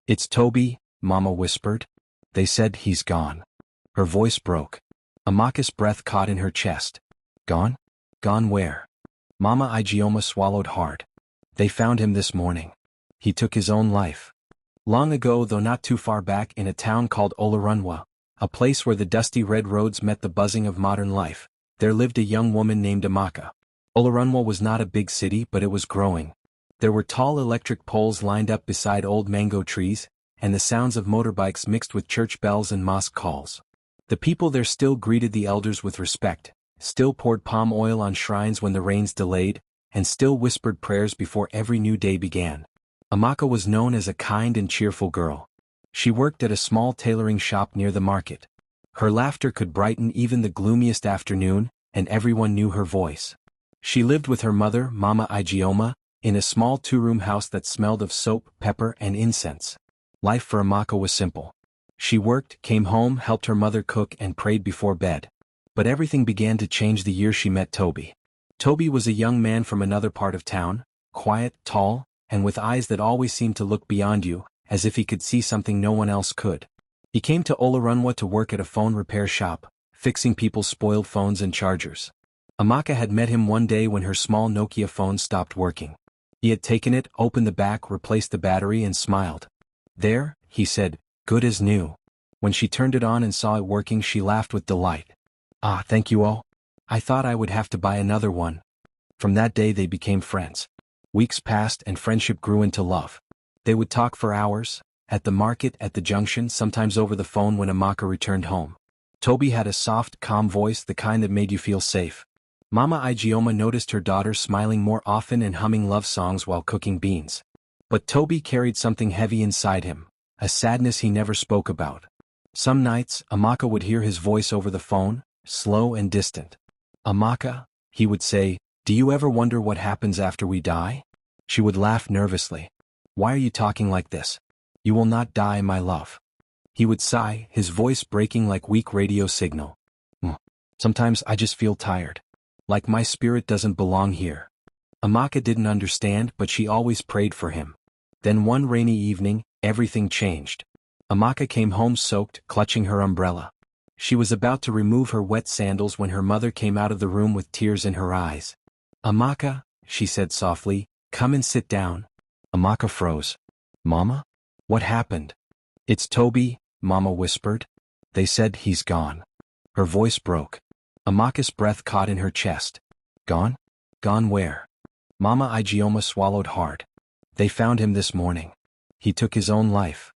"It's Tobi," Mama whispered. "They said he's gone." Her voice broke. Amaka's breath caught in her chest. "Gone? Gone where?" Mama Ijeoma swallowed hard. "They found him this morning. He took his own life." Long ago, though not too far back, in a town called Olorunwa, a place where the dusty red roads met the buzzing of modern life, there lived a young woman named Amaka. Olorunwa was not a big city, but it was growing. There were tall electric poles lined up beside old mango trees, and the sounds of motorbikes mixed with church bells and mosque calls. The people there still greeted the elders with respect, still poured palm oil on shrines when the rains delayed, and still whispered prayers before every new day began. Amaka was known as a kind and cheerful girl. She worked at a small tailoring shop near the market. Her laughter could brighten even the gloomiest afternoon, and everyone knew her voice. She lived with her mother, Mama Ijeoma, in a small two-room house that smelled of soap, pepper, and incense. Life for Amaka was simple. She worked, came home, helped her mother cook, and prayed before bed. But everything began to change the year she met Tobi. Tobi was a young man from another part of town, quiet, tall, and with eyes that always seemed to look beyond you, as if he could see something no one else could. He came to Olorunwa to work at a phone repair shop, fixing people's spoiled phones and chargers. Amaka had met him one day when her small Nokia phone stopped working. He had taken it, opened the back, replaced the battery, and smiled. "There," he said, "good as new." When she turned it on and saw it working, she laughed with delight. "Ah, thank you all. I thought I would have to buy another one." From that day they became friends. Weeks passed and friendship grew into love. They would talk for hours, at the market, at the junction, sometimes over the phone when Amaka returned home. Tobi had a soft, calm voice, the kind that made you feel safe. Mama Ijeoma noticed her daughter smiling more often and humming love songs while cooking beans. But Tobi carried something heavy inside him, a sadness he never spoke about. Some nights, Amaka would hear his voice over the phone, slow and distant. "Amaka," he would say, "do you ever wonder what happens after we die?" She would laugh nervously. "Why are you talking like this? You will not die, my love." He would sigh, his voice breaking like weak radio signal. "Sometimes I just feel tired. Like my spirit doesn't belong here." Amaka didn't understand, but she always prayed for him. Then one rainy evening, everything changed. Amaka came home soaked, clutching her umbrella. She was about to remove her wet sandals when her mother came out of the room with tears in her eyes. "Amaka," she said softly, "come and sit down." Amaka froze. "Mama? What happened?" "It's Tobi," Mama whispered. "They said he's gone." Her voice broke. Amaka's breath caught in her chest. "Gone? Gone where?" Mama Ijeoma swallowed hard. "They found him this morning. He took his own life."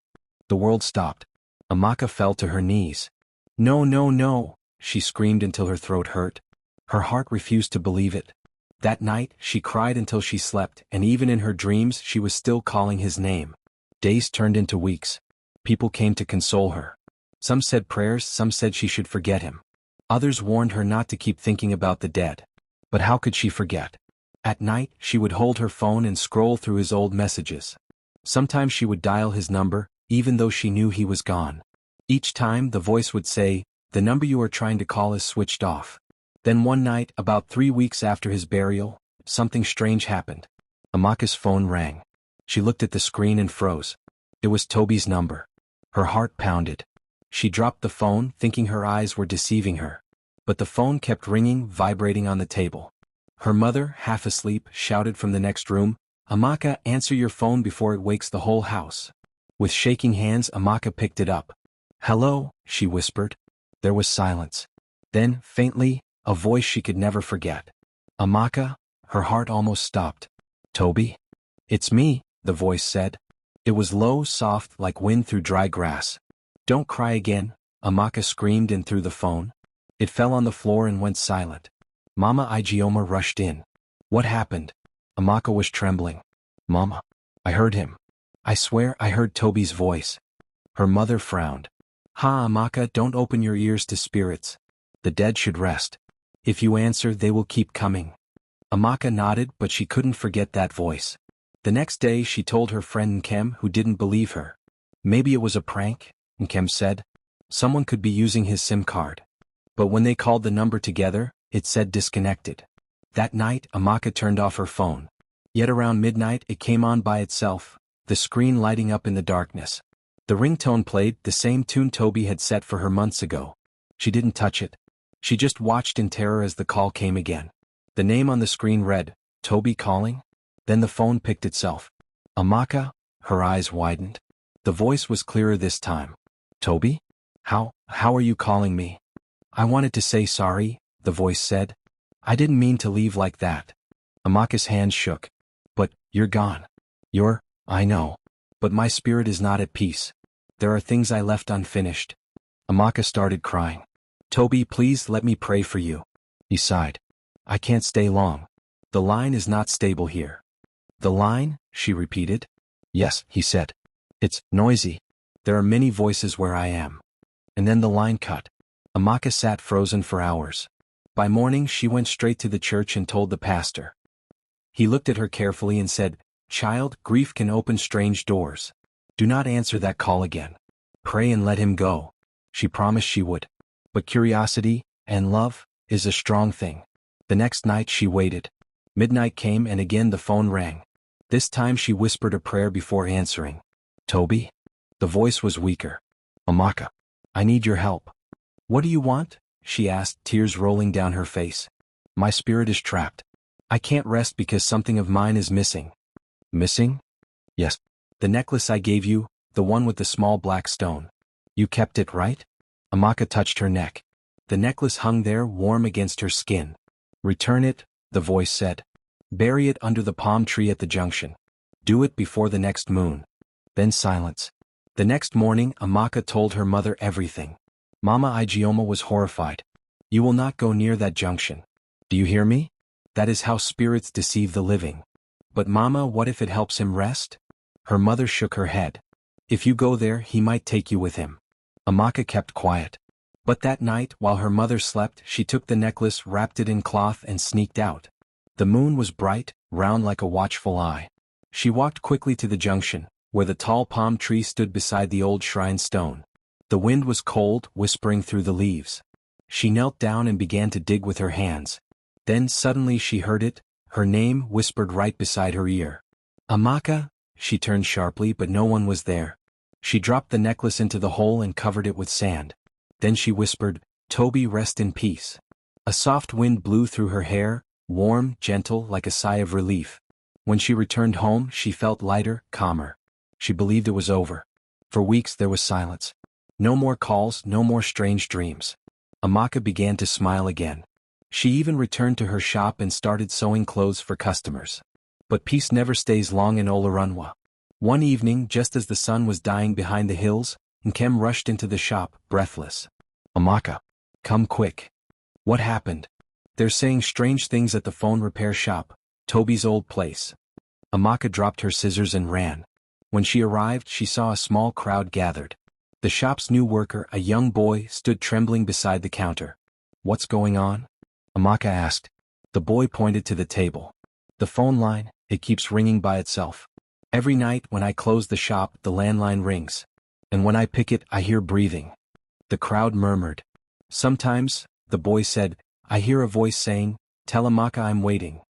The world stopped. Amaka fell to her knees. "No, no, no," she screamed until her throat hurt. Her heart refused to believe it. That night, she cried until she slept, and even in her dreams she was still calling his name. Days turned into weeks. People came to console her. Some said prayers, some said she should forget him. Others warned her not to keep thinking about the dead. But how could she forget? At night, she would hold her phone and scroll through his old messages. Sometimes she would dial his number, even though she knew he was gone. Each time, the voice would say, "The number you are trying to call is switched off." Then one night, about 3 weeks after his burial, something strange happened. Amaka's phone rang. She looked at the screen and froze. It was Tobi's number. Her heart pounded. She dropped the phone, thinking her eyes were deceiving her. But the phone kept ringing, vibrating on the table. Her mother, half asleep, shouted from the next room, "Amaka, answer your phone before it wakes the whole house." With shaking hands, Amaka picked it up. "Hello," she whispered. There was silence. Then, faintly, a voice she could never forget. "Amaka?" Her heart almost stopped. "Tobi?" "It's me," the voice said. It was low, soft, like wind through dry grass. "Don't cry again," Amaka screamed in through the phone. It fell on the floor and went silent. Mama Ijeoma rushed in. "What happened?" Amaka was trembling. "Mama, I heard him. I swear I heard Tobi's voice." Her mother frowned. "Ha, Amaka, don't open your ears to spirits. The dead should rest. If you answer, they will keep coming." Amaka nodded, but she couldn't forget that voice. The next day she told her friend Nkem, who didn't believe her. "Maybe it was a prank," Nkem said. "Someone could be using his SIM card." But when they called the number together, it said disconnected. That night, Amaka turned off her phone. Yet around midnight it came on by itself, the screen lighting up in the darkness. The ringtone played, the same tune Tobi had set for her months ago. She didn't touch it. She just watched in terror as the call came again. The name on the screen read, "Tobi calling?" Then the phone picked itself. "Amaka?" Her eyes widened. The voice was clearer this time. "Tobi? How are you calling me?" "I wanted to say sorry," the voice said. "I didn't mean to leave like that." Amaka's hands shook. "But, you're gone. I know. But my spirit is not at peace. There are things I left unfinished." Amaka started crying. "Tobi, please let me pray for you." He sighed. "I can't stay long. The line is not stable here." "The line?" she repeated. "Yes," he said. "It's noisy. There are many voices where I am." And then the line cut. Amaka sat frozen for hours. By morning she went straight to the church and told the pastor. He looked at her carefully and said, "Child, grief can open strange doors. Do not answer that call again. Pray and let him go." She promised she would. But curiosity, and love, is a strong thing. The next night she waited. Midnight came and again the phone rang. This time she whispered a prayer before answering. "Tobi?" The voice was weaker. "Amaka, I need your help." "What do you want?" she asked, tears rolling down her face. "My spirit is trapped. I can't rest because something of mine is missing." "Missing?" "Yes. The necklace I gave you, the one with the small black stone. You kept it, right?" Amaka touched her neck. The necklace hung there warm against her skin. "Return it," the voice said. "Bury it under the palm tree at the junction. Do it before the next moon." Then silence. The next morning Amaka told her mother everything. Mama Ijeoma was horrified. "You will not go near that junction. Do you hear me? That is how spirits deceive the living." "But Mama, what if it helps him rest?" Her mother shook her head. "If you go there, he might take you with him." Amaka kept quiet. But that night, while her mother slept, she took the necklace, wrapped it in cloth, and sneaked out. The moon was bright, round like a watchful eye. She walked quickly to the junction, where the tall palm tree stood beside the old shrine stone. The wind was cold, whispering through the leaves. She knelt down and began to dig with her hands. Then suddenly she heard it, her name whispered right beside her ear. "Amaka?" She turned sharply, but no one was there. She dropped the necklace into the hole and covered it with sand. Then she whispered, "Tobi, rest in peace." A soft wind blew through her hair, warm, gentle, like a sigh of relief. When she returned home, she felt lighter, calmer. She believed it was over. For weeks there was silence. No more calls, no more strange dreams. Amaka began to smile again. She even returned to her shop and started sewing clothes for customers. But peace never stays long in Olorunwa. One evening, just as the sun was dying behind the hills, Nkem rushed into the shop, breathless. "Amaka, come quick." "What happened?" "They're saying strange things at the phone repair shop, Tobi's old place." Amaka dropped her scissors and ran. When she arrived, she saw a small crowd gathered. The shop's new worker, a young boy, stood trembling beside the counter. "What's going on?" Amaka asked. The boy pointed to the table. "The phone line, it keeps ringing by itself. Every night when I close the shop, the landline rings. And when I pick it, I hear breathing." The crowd murmured. "Sometimes," the boy said, "I hear a voice saying, 'Tell Amaka I'm waiting.'"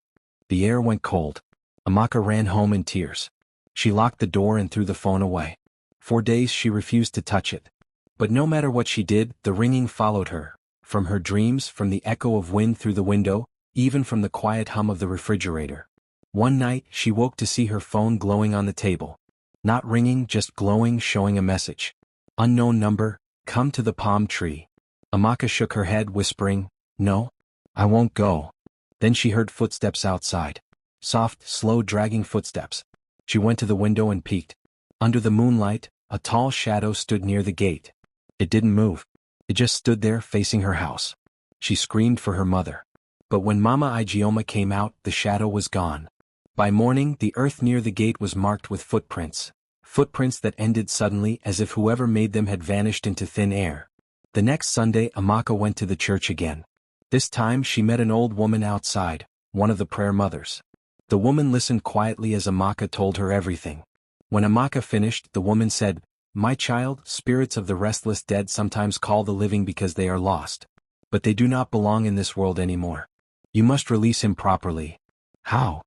The air went cold. Amaka ran home in tears. She locked the door and threw the phone away. For days she refused to touch it. But no matter what she did, the ringing followed her, from her dreams, from the echo of wind through the window, even from the quiet hum of the refrigerator. One night, she woke to see her phone glowing on the table. Not ringing, just glowing, showing a message. "Unknown number, come to the palm tree." Amaka shook her head, whispering, "No, I won't go." Then she heard footsteps outside. Soft, slow, dragging footsteps. She went to the window and peeked. Under the moonlight, a tall shadow stood near the gate. It didn't move. It just stood there, facing her house. She screamed for her mother. But when Mama Ijeoma came out, the shadow was gone. By morning, the earth near the gate was marked with footprints. Footprints that ended suddenly, as if whoever made them had vanished into thin air. The next Sunday, Amaka went to the church again. This time she met an old woman outside, one of the prayer mothers. The woman listened quietly as Amaka told her everything. When Amaka finished, the woman said, "My child, spirits of the restless dead sometimes call the living because they are lost. But they do not belong in this world anymore. You must release him properly." "How?"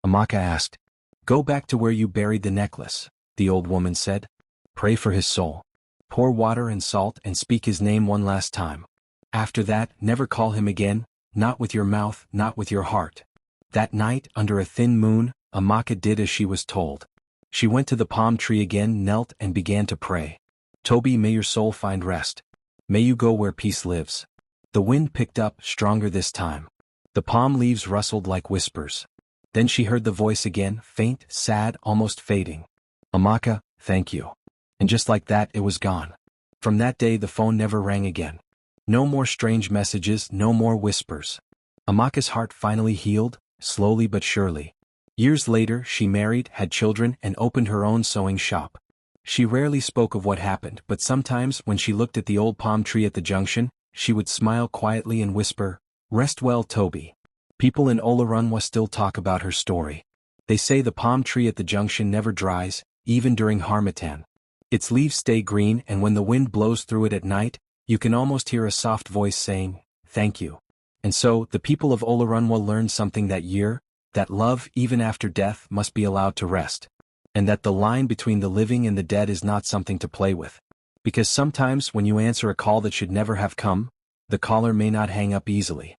Amaka asked. "Go back to where you buried the necklace. the old woman said. Pray for his soul. Pour water and salt and speak his name one last time. After that, never call him again, not with your mouth, not with your heart. That night, under a thin moon, Amaka did as she was told. She went to the palm tree again, knelt and began to pray. Tobi, may your soul find rest. May you go where peace lives. The wind picked up, stronger this time. The palm leaves rustled like whispers. Then she heard the voice again, faint, sad, almost fading. Amaka, thank you. And just like that, it was gone. From that day the phone never rang again. No more strange messages, no more whispers. Amaka's heart finally healed, slowly but surely. Years later, she married, had children, and opened her own sewing shop. She rarely spoke of what happened, but sometimes when she looked at the old palm tree at the junction, she would smile quietly and whisper, "Rest well, Tobi." People in Olorunwa still talk about her story. They say the palm tree at the junction never dries, even during harmattan. Its leaves stay green, and when the wind blows through it at night, you can almost hear a soft voice saying, "Thank you." And so, the people of Olorunwa learned something that year, that love, even after death, must be allowed to rest. And that the line between the living and the dead is not something to play with. Because sometimes when you answer a call that should never have come, the caller may not hang up easily.